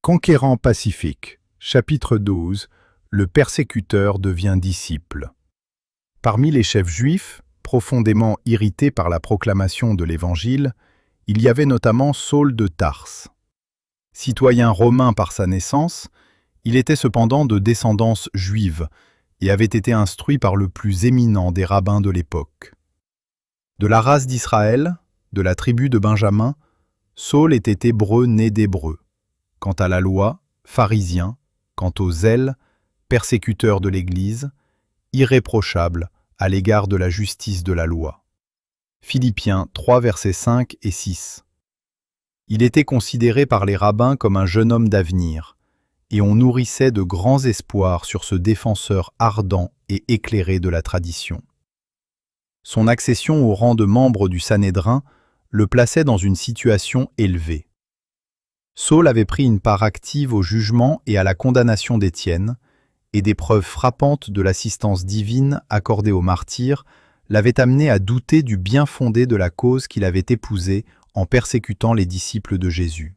Conquérant pacifique, chapitre 12, le persécuteur devient disciple. Parmi les chefs juifs, profondément irrités par la proclamation de l'Évangile, il y avait notamment Saul de Tarse. Citoyen romain par sa naissance, il était cependant de descendance juive et avait été instruit par le plus éminent des rabbins de l'époque. De la race d'Israël, de la tribu de Benjamin, Saul était hébreu né d'Hébreux. Quant à la loi, pharisien, quant au zèle, persécuteur de l'Église, irréprochable à l'égard de la justice de la loi. Philippiens 3, versets 5 et 6. Il était considéré par les rabbins comme un jeune homme d'avenir, et on nourrissait de grands espoirs sur ce défenseur ardent et éclairé de la tradition. Son accession au rang de membre du Sanhédrin le plaçait dans une situation élevée. Saul avait pris une part active au jugement et à la condamnation d'Étienne, et des preuves frappantes de l'assistance divine accordée aux martyrs l'avaient amené à douter du bien fondé de la cause qu'il avait épousée en persécutant les disciples de Jésus.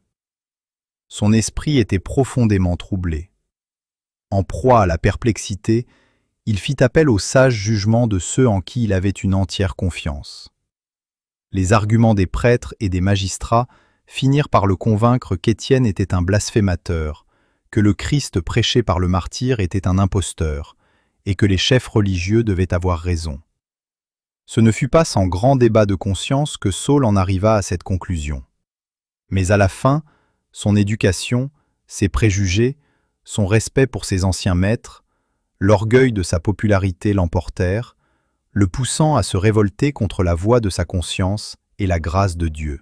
Son esprit était profondément troublé. En proie à la perplexité, il fit appel au sage jugement de ceux en qui il avait une entière confiance. Les arguments des prêtres et des magistrats finirent par le convaincre qu'Étienne était un blasphémateur, que le Christ prêché par le martyr était un imposteur, et que les chefs religieux devaient avoir raison. Ce ne fut pas sans grand débat de conscience que Saul en arriva à cette conclusion. Mais à la fin, son éducation, ses préjugés, son respect pour ses anciens maîtres, l'orgueil de sa popularité l'emportèrent, le poussant à se révolter contre la voix de sa conscience et la grâce de Dieu.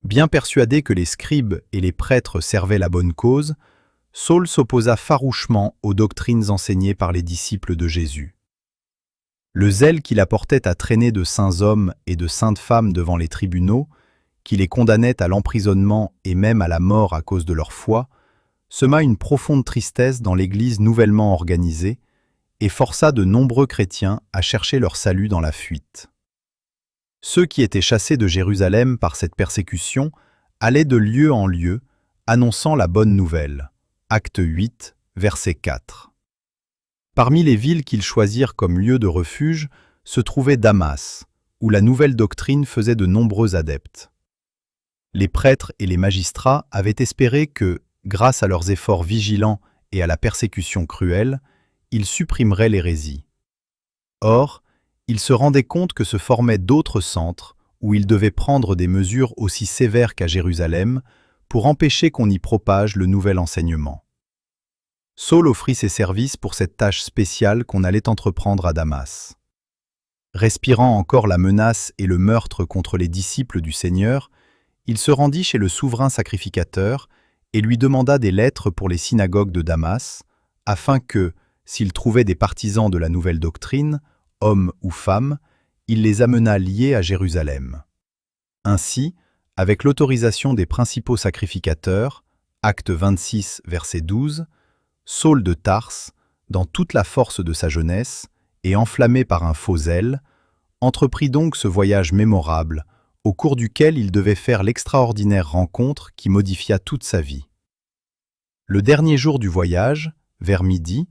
Bien persuadé que les scribes et les prêtres servaient la bonne cause, Saul s'opposa farouchement aux doctrines enseignées par les disciples de Jésus. Le zèle qu'il apportait à traîner de saints hommes et de saintes femmes devant les tribunaux, qui les condamnait à l'emprisonnement et même à la mort à cause de leur foi, sema une profonde tristesse dans l'Église nouvellement organisée et força de nombreux chrétiens à chercher leur salut dans la fuite. Ceux qui étaient chassés de Jérusalem par cette persécution allaient de lieu en lieu, annonçant la bonne nouvelle. Acte 8, verset 4. Parmi les villes qu'ils choisirent comme lieu de refuge se trouvait Damas, où la nouvelle doctrine faisait de nombreux adeptes. Les prêtres et les magistrats avaient espéré que, grâce à leurs efforts vigilants et à la persécution cruelle, ils supprimeraient l'hérésie. Or, ils se rendaient compte que se formaient d'autres centres où ils devaient prendre des mesures aussi sévères qu'à Jérusalem pour empêcher qu'on y propage le nouvel enseignement. Saul offrit ses services pour cette tâche spéciale qu'on allait entreprendre à Damas. Respirant encore la menace et le meurtre contre les disciples du Seigneur, il se rendit chez le souverain sacrificateur et lui demanda des lettres pour les synagogues de Damas, afin que, s'il trouvait des partisans de la nouvelle doctrine, hommes ou femmes, il les amena liés à Jérusalem. Ainsi, avec l'autorisation des principaux sacrificateurs, acte 26, verset 12, Saul de Tarse, dans toute la force de sa jeunesse, et enflammé par un faux zèle, entreprit donc ce voyage mémorable, au cours duquel il devait faire l'extraordinaire rencontre qui modifia toute sa vie. Le dernier jour du voyage, vers midi,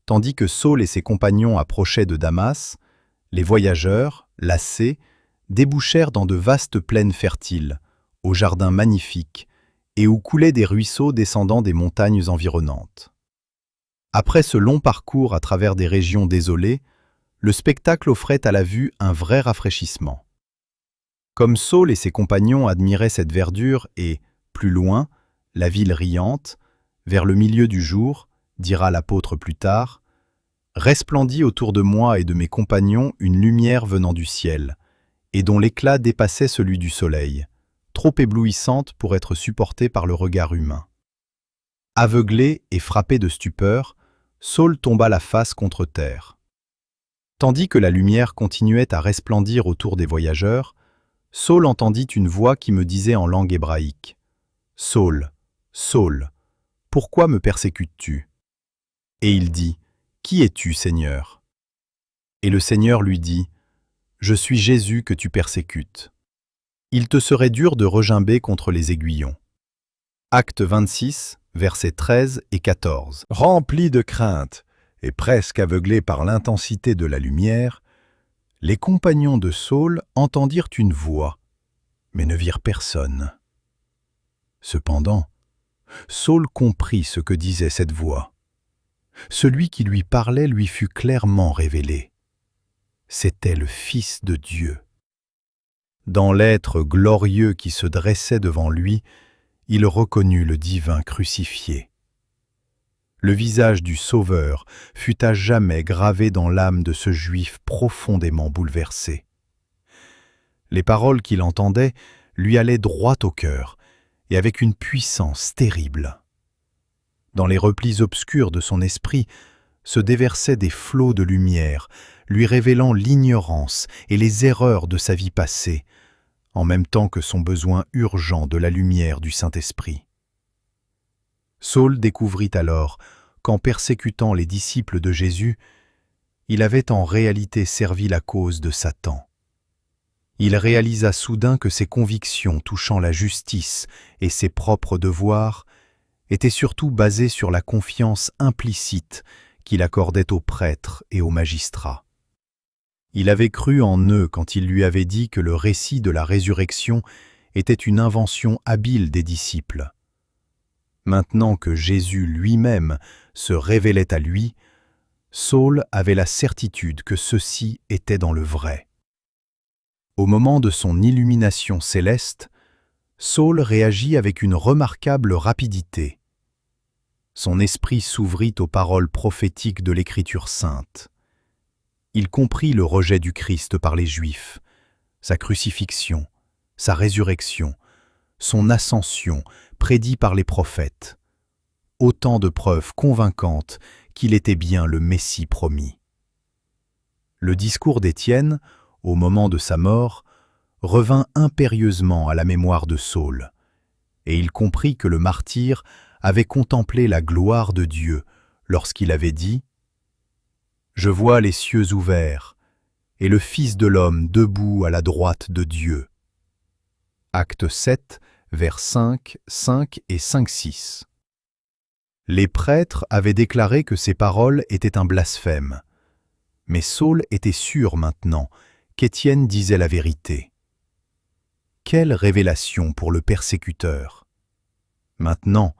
tandis que Saul et ses compagnons approchaient de Damas, les voyageurs, lassés, débouchèrent dans de vastes plaines fertiles, aux jardins magnifiques, et où coulaient des ruisseaux descendant des montagnes environnantes. Après ce long parcours à travers des régions désolées, le spectacle offrait à la vue un vrai rafraîchissement. Comme Saul et ses compagnons admiraient cette verdure et, plus loin, la ville riante, vers le milieu du jour, dira l'apôtre plus tard, « Resplendit autour de moi et de mes compagnons une lumière venant du ciel, et dont l'éclat dépassait celui du soleil, trop éblouissante pour être supportée par le regard humain. » Aveuglé et frappé de stupeur, Saul tomba la face contre terre. Tandis que la lumière continuait à resplendir autour des voyageurs, Saul entendit une voix qui me disait en langue hébraïque, « Saul, Saul, pourquoi me persécutes-tu » Et il dit, « Qui es-tu, Seigneur » Et le Seigneur lui dit, « Je suis Jésus que tu persécutes. Il te serait dur de regimber contre les aiguillons. » Acte 26, versets 13 et 14. Remplis de crainte et presque aveuglés par l'intensité de la lumière, les compagnons de Saul entendirent une voix, mais ne virent personne. Cependant, Saul comprit ce que disait cette voix. Celui qui lui parlait lui fut clairement révélé. C'était le Fils de Dieu. Dans l'être glorieux qui se dressait devant lui, il reconnut le divin crucifié. Le visage du Sauveur fut à jamais gravé dans l'âme de ce Juif profondément bouleversé. Les paroles qu'il entendait lui allaient droit au cœur, et avec une puissance terrible. Dans les replis obscurs de son esprit se déversaient des flots de lumière, lui révélant l'ignorance et les erreurs de sa vie passée, en même temps que son besoin urgent de la lumière du Saint-Esprit. Saul découvrit alors qu'en persécutant les disciples de Jésus, il avait en réalité servi la cause de Satan. Il réalisa soudain que ses convictions touchant la justice et ses propres devoirs étaient surtout basées sur la confiance implicite qu'il accordait aux prêtres et aux magistrats. Il avait cru en eux quand il lui avait dit que le récit de la résurrection était une invention habile des disciples. Maintenant que Jésus lui-même se révélait à lui, Saul avait la certitude que ceci était dans le vrai. Au moment de son illumination céleste, Saul réagit avec une remarquable rapidité. Son esprit s'ouvrit aux paroles prophétiques de l'Écriture sainte. Il comprit le rejet du Christ par les Juifs, sa crucifixion, sa résurrection, son ascension prédit par les prophètes. Autant de preuves convaincantes qu'il était bien le Messie promis. Le discours d'Étienne, au moment de sa mort, revint impérieusement à la mémoire de Saul, et il comprit que le martyr avait contemplé la gloire de Dieu lorsqu'il avait dit « Je vois les cieux ouverts, et le Fils de l'homme debout à la droite de Dieu. » Acte 7, vers 5, 5 et 5-6. Les prêtres avaient déclaré que ces paroles étaient un blasphème, mais Saul était sûr maintenant qu'Étienne disait la vérité. Quelle révélation pour le persécuteur! Maintenant,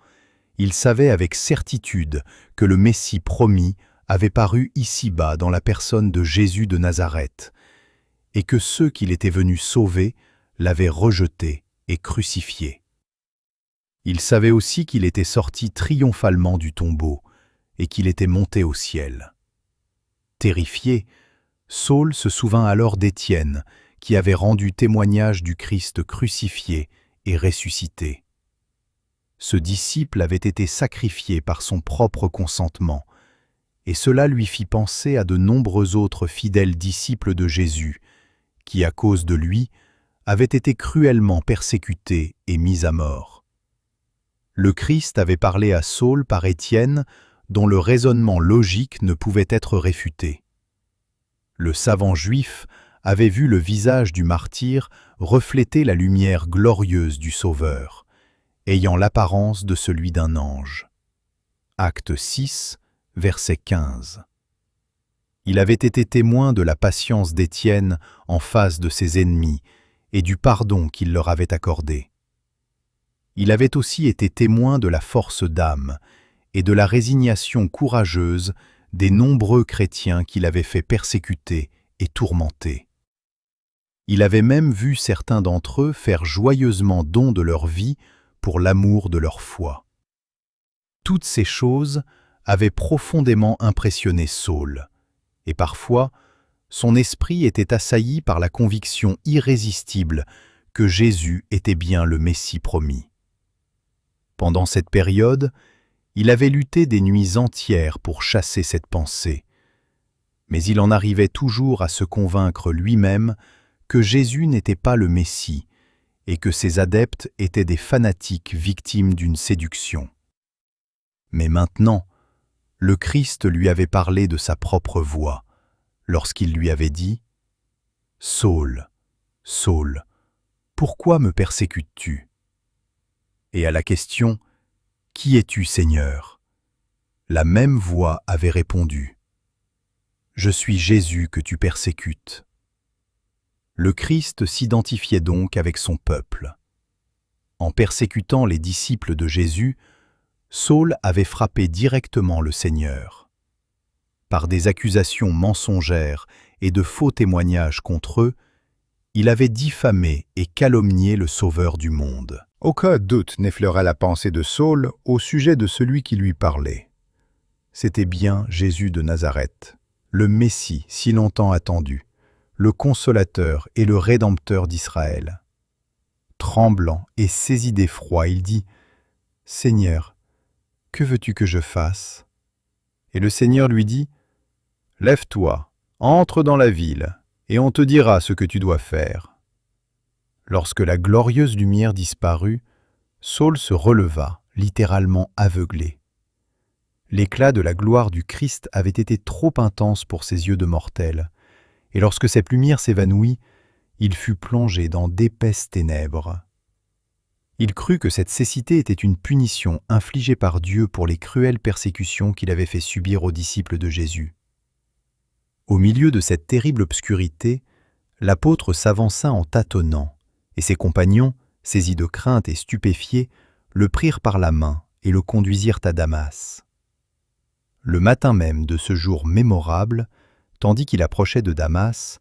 il savait avec certitude que le Messie promis avait paru ici-bas dans la personne de Jésus de Nazareth, et que ceux qu'il était venu sauver l'avaient rejeté et crucifié. Il savait aussi qu'il était sorti triomphalement du tombeau et qu'il était monté au ciel. Terrifié, Saul se souvint alors d'Étienne, qui avait rendu témoignage du Christ crucifié et ressuscité. Ce disciple avait été sacrifié par son propre consentement, et cela lui fit penser à de nombreux autres fidèles disciples de Jésus, qui, à cause de lui, avaient été cruellement persécutés et mis à mort. Le Christ avait parlé à Saul par Étienne, dont le raisonnement logique ne pouvait être réfuté. Le savant juif avait vu le visage du martyr refléter la lumière glorieuse du Sauveur, ayant l'apparence de celui d'un ange. Acte 6, verset 15. Il avait été témoin de la patience d'Étienne en face de ses ennemis et du pardon qu'il leur avait accordé. Il avait aussi été témoin de la force d'âme et de la résignation courageuse des nombreux chrétiens qu'il avait fait persécuter et tourmenter. Il avait même vu certains d'entre eux faire joyeusement don de leur vie pour l'amour de leur foi. Toutes ces choses avaient profondément impressionné Saul, et parfois, son esprit était assailli par la conviction irrésistible que Jésus était bien le Messie promis. Pendant cette période, il avait lutté des nuits entières pour chasser cette pensée, mais il en arrivait toujours à se convaincre lui-même que Jésus n'était pas le Messie et que ses adeptes étaient des fanatiques victimes d'une séduction. Mais maintenant, le Christ lui avait parlé de sa propre voix, lorsqu'il lui avait dit « Saul, Saul, pourquoi me persécutes-tu » Et à la question « Qui es-tu, Seigneur ?» la même voix avait répondu « Je suis Jésus que tu persécutes. » Le Christ s'identifiait donc avec son peuple. En persécutant les disciples de Jésus, Saul avait frappé directement le Seigneur. Par des accusations mensongères et de faux témoignages contre eux, il avait diffamé et calomnié le Sauveur du monde. Aucun doute n'effleura la pensée de Saul au sujet de celui qui lui parlait. C'était bien Jésus de Nazareth, le Messie si longtemps attendu, le consolateur et le rédempteur d'Israël. Tremblant et saisi d'effroi, il dit « Seigneur, que veux-tu que je fasse ?» Et le Seigneur lui dit « Lève-toi, entre dans la ville, et on te dira ce que tu dois faire. » Lorsque la glorieuse lumière disparut, Saul se releva, littéralement aveuglé. L'éclat de la gloire du Christ avait été trop intense pour ses yeux de mortel, et lorsque cette lumière s'évanouit, il fut plongé dans d'épaisses ténèbres. Il crut que cette cécité était une punition infligée par Dieu pour les cruelles persécutions qu'il avait fait subir aux disciples de Jésus. Au milieu de cette terrible obscurité, l'apôtre s'avança en tâtonnant, et ses compagnons, saisis de crainte et stupéfiés, le prirent par la main et le conduisirent à Damas. Le matin même de ce jour mémorable, tandis qu'il approchait de Damas,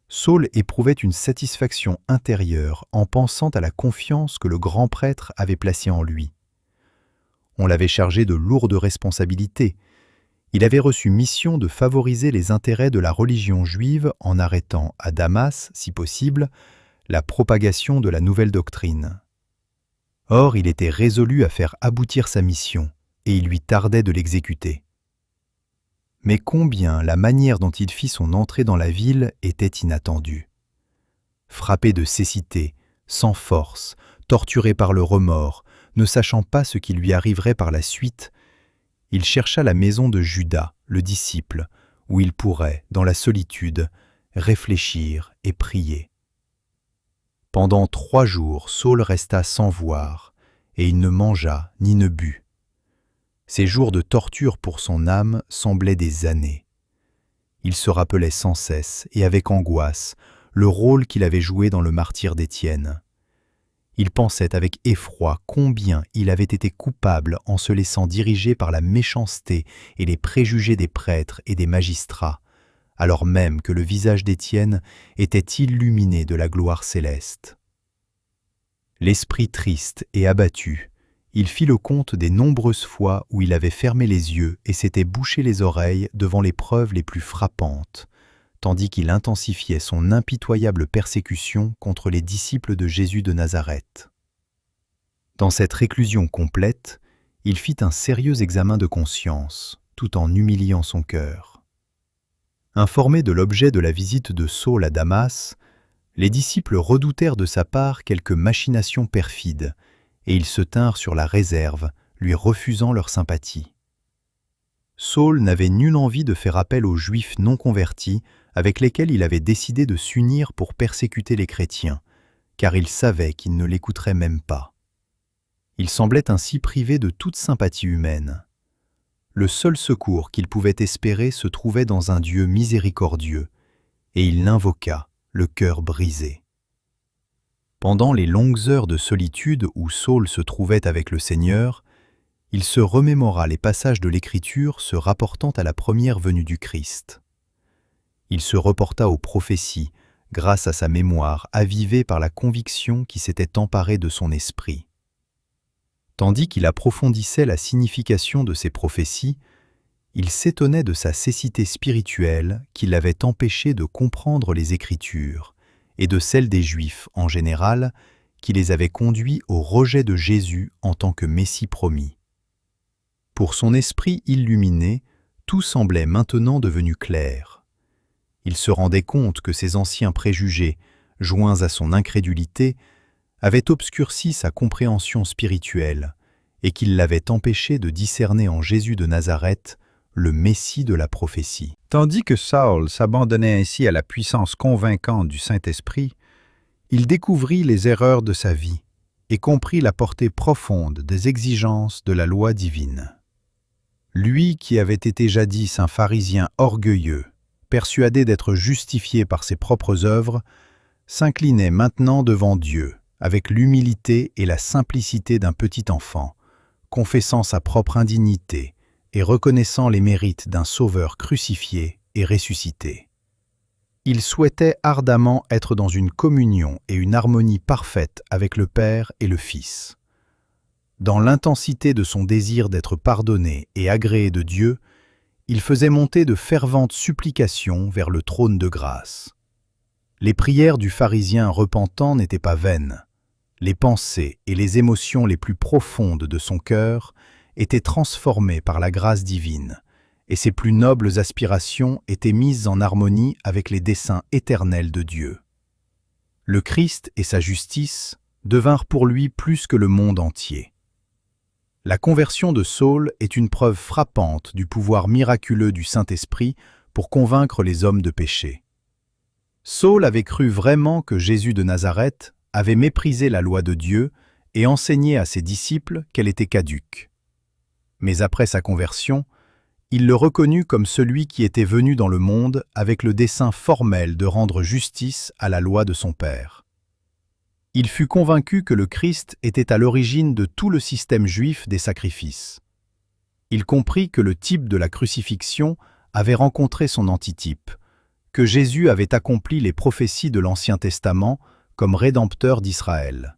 Saul éprouvait une satisfaction intérieure en pensant à la confiance que le grand prêtre avait placée en lui. On l'avait chargé de lourdes responsabilités. Il avait reçu mission de favoriser les intérêts de la religion juive en arrêtant, à Damas, si possible, la propagation de la nouvelle doctrine. Or, il était résolu à faire aboutir sa mission, et il lui tardait de l'exécuter. Mais combien la manière dont il fit son entrée dans la ville était inattendue. Frappé de cécité, sans force, torturé par le remords, ne sachant pas ce qui lui arriverait par la suite, il chercha la maison de Judas, le disciple, où il pourrait, dans la solitude, réfléchir et prier. Pendant 3 jours, Saul resta sans voir, et il ne mangea ni ne but. Ces jours de torture pour son âme semblaient des années. Il se rappelait sans cesse, et avec angoisse, le rôle qu'il avait joué dans le martyre d'Étienne. Il pensait avec effroi combien il avait été coupable en se laissant diriger par la méchanceté et les préjugés des prêtres et des magistrats, alors même que le visage d'Étienne était illuminé de la gloire céleste. L'esprit triste et abattu, il fit le compte des nombreuses fois où il avait fermé les yeux et s'était bouché les oreilles devant les preuves les plus frappantes, tandis qu'il intensifiait son impitoyable persécution contre les disciples de Jésus de Nazareth. Dans cette réclusion complète, il fit un sérieux examen de conscience, tout en humiliant son cœur. Informés de l'objet de la visite de Saul à Damas, les disciples redoutèrent de sa part quelques machinations perfides, et ils se tinrent sur la réserve, lui refusant leur sympathie. Saul n'avait nulle envie de faire appel aux Juifs non convertis avec lesquels il avait décidé de s'unir pour persécuter les chrétiens, car il savait qu'ils ne l'écouteraient même pas. Il semblait ainsi privé de toute sympathie humaine. Le seul secours qu'il pouvait espérer se trouvait dans un Dieu miséricordieux, et il l'invoqua, le cœur brisé. Pendant les longues heures de solitude où Saul se trouvait avec le Seigneur, il se remémora les passages de l'Écriture se rapportant à la première venue du Christ. Il se reporta aux prophéties, grâce à sa mémoire avivée par la conviction qui s'était emparée de son esprit. Tandis qu'il approfondissait la signification de ces prophéties, il s'étonnait de sa cécité spirituelle qui l'avait empêché de comprendre les Écritures, et de celle des Juifs en général, qui les avait conduits au rejet de Jésus en tant que Messie promis. Pour son esprit illuminé, tout semblait maintenant devenu clair. Il se rendait compte que ses anciens préjugés, joints à son incrédulité, avaient obscurci sa compréhension spirituelle et qu'il l'avait empêché de discerner en Jésus de Nazareth le Messie de la prophétie. Tandis que Saul s'abandonnait ainsi à la puissance convaincante du Saint-Esprit, il découvrit les erreurs de sa vie et comprit la portée profonde des exigences de la loi divine. Lui qui avait été jadis un pharisien orgueilleux, persuadé d'être justifié par ses propres œuvres, s'inclinait maintenant devant Dieu avec l'humilité et la simplicité d'un petit enfant, confessant sa propre indignité et reconnaissant les mérites d'un Sauveur crucifié et ressuscité. Il souhaitait ardemment être dans une communion et une harmonie parfaite avec le Père et le Fils. Dans l'intensité de son désir d'être pardonné et agréé de Dieu, il faisait monter de ferventes supplications vers le trône de grâce. Les prières du pharisien repentant n'étaient pas vaines. Les pensées et les émotions les plus profondes de son cœur étaient transformées par la grâce divine, et ses plus nobles aspirations étaient mises en harmonie avec les desseins éternels de Dieu. Le Christ et sa justice devinrent pour lui plus que le monde entier. La conversion de Saul est une preuve frappante du pouvoir miraculeux du Saint-Esprit pour convaincre les hommes de péché. Saul avait cru vraiment que Jésus de Nazareth avait méprisé la loi de Dieu et enseigné à ses disciples qu'elle était caduque. Mais après sa conversion, il le reconnut comme celui qui était venu dans le monde avec le dessein formel de rendre justice à la loi de son Père. Il fut convaincu que le Christ était à l'origine de tout le système juif des sacrifices. Il comprit que le type de la crucifixion avait rencontré son antitype, que Jésus avait accompli les prophéties de l'Ancien Testament comme rédempteur d'Israël.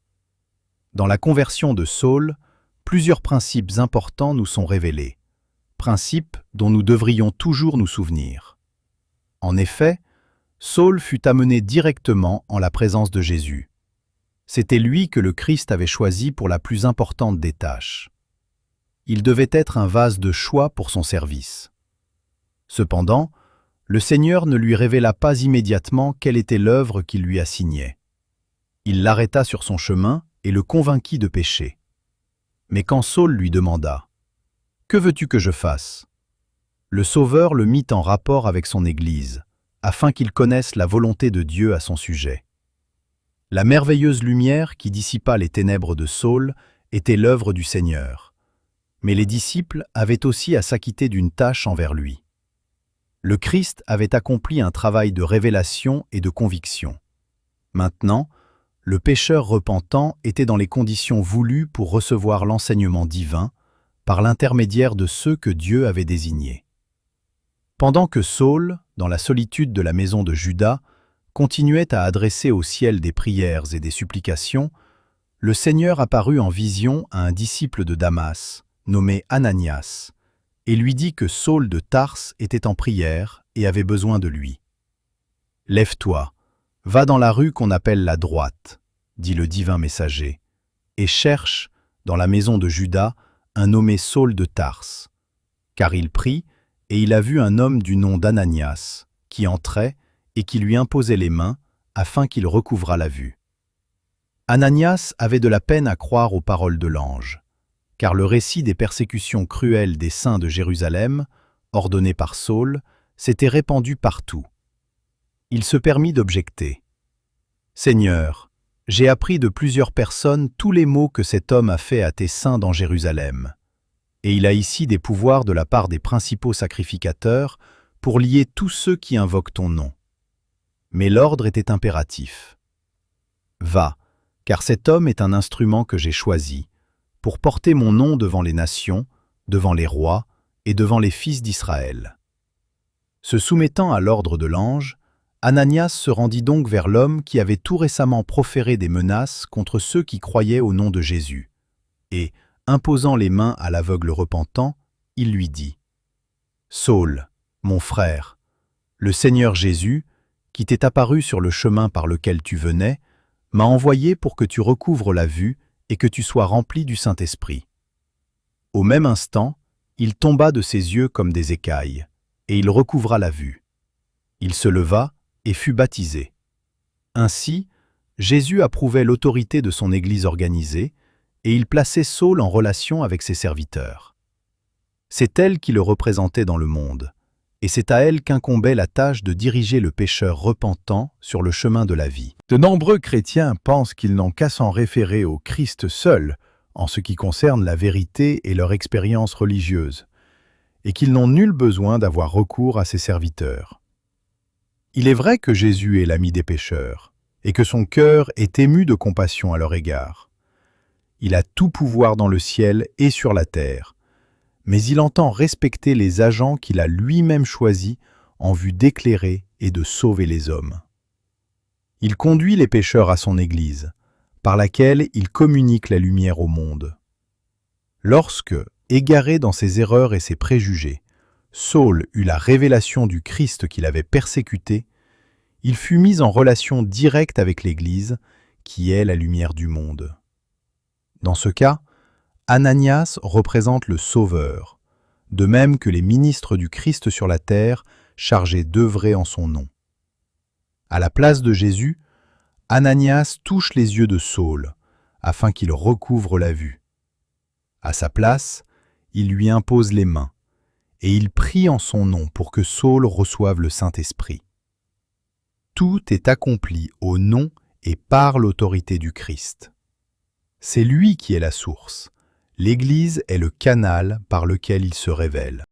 Dans la conversion de Saul, plusieurs principes importants nous sont révélés, principes dont nous devrions toujours nous souvenir. En effet, Saul fut amené directement en la présence de Jésus. C'était lui que le Christ avait choisi pour la plus importante des tâches. Il devait être un vase de choix pour son service. Cependant, le Seigneur ne lui révéla pas immédiatement quelle était l'œuvre qu'il lui assignait. Il l'arrêta sur son chemin et le convainquit de pécher. Mais quand Saul lui demanda « Que veux-tu que je fasse ?» le Sauveur le mit en rapport avec son Église, afin qu'il connaisse la volonté de Dieu à son sujet. La merveilleuse lumière qui dissipa les ténèbres de Saul était l'œuvre du Seigneur, mais les disciples avaient aussi à s'acquitter d'une tâche envers lui. Le Christ avait accompli un travail de révélation et de conviction. Maintenant, le pécheur repentant était dans les conditions voulues pour recevoir l'enseignement divin par l'intermédiaire de ceux que Dieu avait désignés. Pendant que Saul, dans la solitude de la maison de Juda, continuait à adresser au ciel des prières et des supplications, le Seigneur apparut en vision à un disciple de Damas, nommé Ananias, et lui dit que Saul de Tarse était en prière et avait besoin de lui. « Lève-toi, va dans la rue qu'on appelle la droite, dit le divin messager, et cherche, dans la maison de Juda, un nommé Saul de Tarse. Car il prie, et il a vu un homme du nom d'Ananias, qui entrait et qui lui imposait les mains, afin qu'il recouvrât la vue. Ananias avait de la peine à croire aux paroles de l'ange, car le récit des persécutions cruelles des saints de Jérusalem, ordonné par Saul, s'était répandu partout. Il se permit d'objecter. « Seigneur, j'ai appris de plusieurs personnes tous les maux que cet homme a fait à tes saints dans Jérusalem, et il a ici des pouvoirs de la part des principaux sacrificateurs pour lier tous ceux qui invoquent ton nom. Mais l'ordre était impératif. Va, car cet homme est un instrument que j'ai choisi, pour porter mon nom devant les nations, devant les rois et devant les fils d'Israël. » Se soumettant à l'ordre de l'ange, Ananias se rendit donc vers l'homme qui avait tout récemment proféré des menaces contre ceux qui croyaient au nom de Jésus, et, imposant les mains à l'aveugle repentant, il lui dit « Saul, mon frère, le Seigneur Jésus, qui t'est apparu sur le chemin par lequel tu venais, m'a envoyé pour que tu recouvres la vue et que tu sois rempli du Saint-Esprit. » Au même instant, il tomba de ses yeux comme des écailles, et il recouvra la vue. Il se leva et fut baptisé. Ainsi, Jésus approuvait l'autorité de son Église organisée, et il plaçait Saul en relation avec ses serviteurs. C'est elle qui le représentait dans le monde, et c'est à elle qu'incombait la tâche de diriger le pécheur repentant sur le chemin de la vie. De nombreux chrétiens pensent qu'ils n'ont qu'à s'en référer au Christ seul en ce qui concerne la vérité et leur expérience religieuse, et qu'ils n'ont nul besoin d'avoir recours à ses serviteurs. Il est vrai que Jésus est l'ami des pécheurs, et que son cœur est ému de compassion à leur égard. Il a tout pouvoir dans le ciel et sur la terre, mais il entend respecter les agents qu'il a lui-même choisis en vue d'éclairer et de sauver les hommes. Il conduit les pécheurs à son Église, par laquelle il communique la lumière au monde. Lorsque, égaré dans ses erreurs et ses préjugés, Saul eut la révélation du Christ qu'il avait persécuté, il fut mis en relation directe avec l'Église, qui est la lumière du monde. Dans ce cas, Ananias représente le Sauveur, de même que les ministres du Christ sur la terre chargés d'œuvrer en son nom. À la place de Jésus, Ananias touche les yeux de Saul, afin qu'il recouvre la vue. À sa place, il lui impose les mains, et il prie en son nom pour que Saul reçoive le Saint-Esprit. Tout est accompli au nom et par l'autorité du Christ. C'est lui qui est la source. L'Église est le canal par lequel il se révèle.